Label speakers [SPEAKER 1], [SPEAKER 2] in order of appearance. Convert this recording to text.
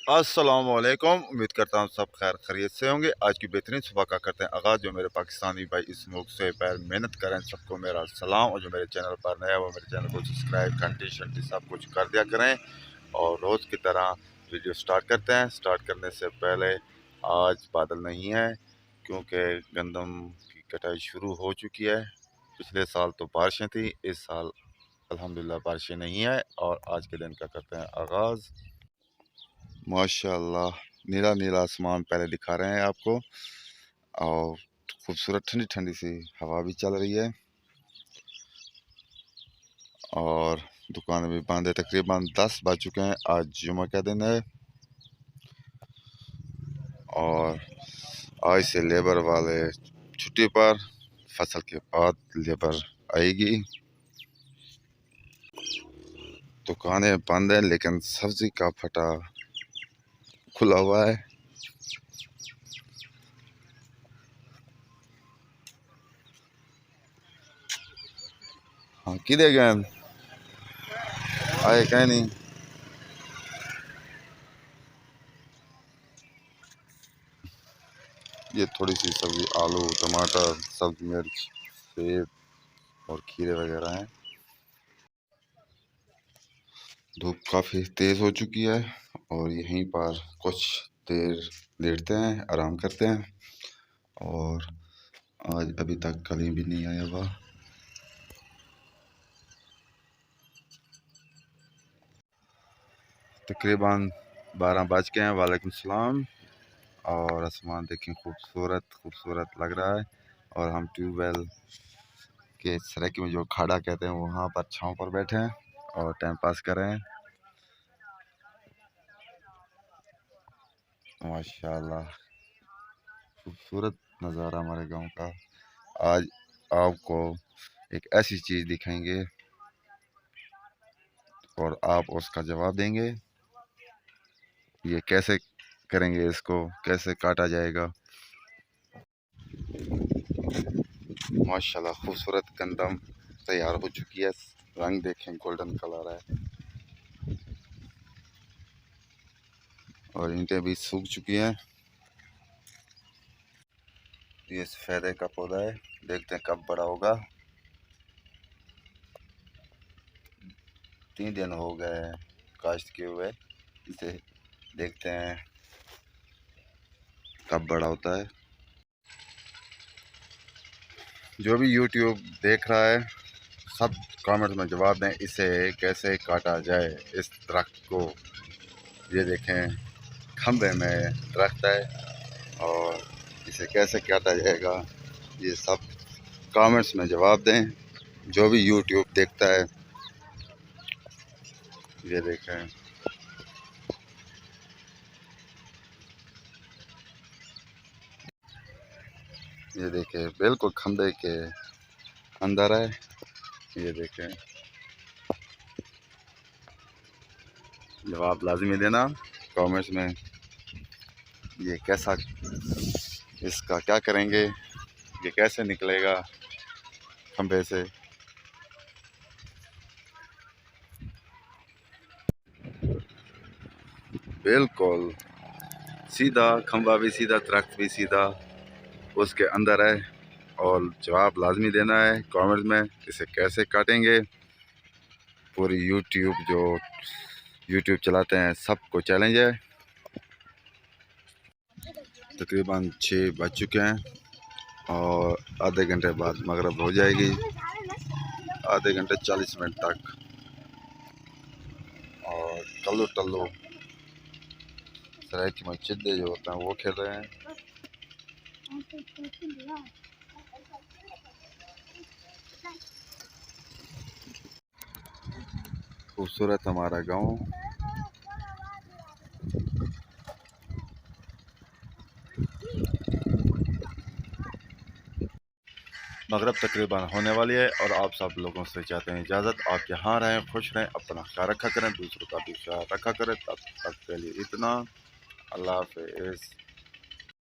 [SPEAKER 1] अस्सलामुअलैकुम। उम्मीद करता हूँ सब खैर खैरियत से होंगे। आज की बेहतरीन सुबह का करते हैं आगाज़। जो मेरे पाकिस्तानी भाई इस मुल्क से पैर मेहनत करें, सबको मेरा सलाम। और जो मेरे चैनल पर नया वो मेरे चैनल को सब्सक्राइब घंटी शंटी सब कुछ कर दिया करें। और रोज़ की तरह वीडियो स्टार्ट करते हैं। स्टार्ट करने से पहले आज बादल नहीं है, क्योंकि गंदम की कटाई शुरू हो चुकी है। पिछले साल तो बारिशें थी, इस साल अल्हम्दुलिल्लाह बारिशें नहीं है। और आज के दिन का करते हैं आगाज़। माशाल्लाह, नीला नीला आसमान पहले दिखा रहे हैं आपको, और खूबसूरत ठंडी ठंडी सी हवा भी चल रही है। और दुकानें भी बंद है। तकरीबन 10 बज चुके हैं। आज जुमा का दिन है और आज से लेबर वाले छुट्टी पर। फसल के बाद लेबर आएगी। दुकानें बंद है, लेकिन सब्जी का फटा खुला हुआ है। हाँ, किधर गए आए कहीं नहीं। ये थोड़ी सी सब्जी, आलू, टमाटर, सब्जी, मिर्च, सेब और खीरे वगैरह हैं। धूप काफ़ी तेज़ हो चुकी है और यहीं पर कुछ देर लेटते हैं, आराम करते हैं। और आज अभी तक कहीं भी नहीं आया हुआ। तकरीबन 12 बज के हैं। वालेकुम सलाम। और आसमान देखें, खूबसूरत खूबसूरत लग रहा है। और हम ट्यूबवेल के सड़क में जो खड़ा कहते हैं वहाँ पर छाँव पर बैठे हैं और टाइम पास कर रहे हैं। माशाल्लाह, खूबसूरत नज़ारा हमारे गांव का। आज आपको एक ऐसी चीज़ दिखाएंगे और आप उसका जवाब देंगे। ये कैसे करेंगे, इसको कैसे काटा जाएगा। माशाल्लाह, खूबसूरत गंदम तैयार हो चुकी है। रंग देखें, गोल्डन कलर है। और ईंटें भी सूख चुकी हैं। ये सफ़ेदे का पौधा है, देखते हैं कब बड़ा होगा। 3 दिन हो गए हैं काश्त किए हुए। इसे देखते हैं कब बड़ा होता है। जो भी यूट्यूब देख रहा है, सब कमेंट में जवाब दें, इसे कैसे काटा जाए इस दरख्त को। ये देखें, खंबे में दरख्त है और इसे कैसे काटा जाएगा, ये सब कमेंट्स में जवाब दें। जो भी यूट्यूब देखता है। ये देखें, ये देखें, बिल्कुल खंबे के अंदर है। ये देखें, जवाब लाजमी देना कमेंट्स में। ये कैसा, इसका क्या करेंगे, ये कैसे निकलेगा खंबे से। बिल्कुल सीधा खंबा भी सीधा, दरख्त भी सीधा उसके अंदर है। और जवाब लाजमी देना है कमेंट्स में, इसे कैसे काटेंगे। पूरी यूट्यूब चलाते हैं, सबको चैलेंज है। तकरीबन 6 बज चुके हैं और आधे घंटे बाद मगरिब हो जाएगी। आधे घंटे 40 मिनट तक। और टल्लू टल्लू सराय की मस्जिद जो होता है वो खेल रहे हैं। खूबसूरत हमारा गांव। मगरब तकरीबन होने वाली है और आप सब लोगों से चाहते हैं इजाज़त। आप यहाँ रहें, खुश रहें, अपना ख्याल रखा करें, दूसरों का भी ख्याल रखा करें। तब तक के लिए इतना। अल्लाह हाफ़िज़।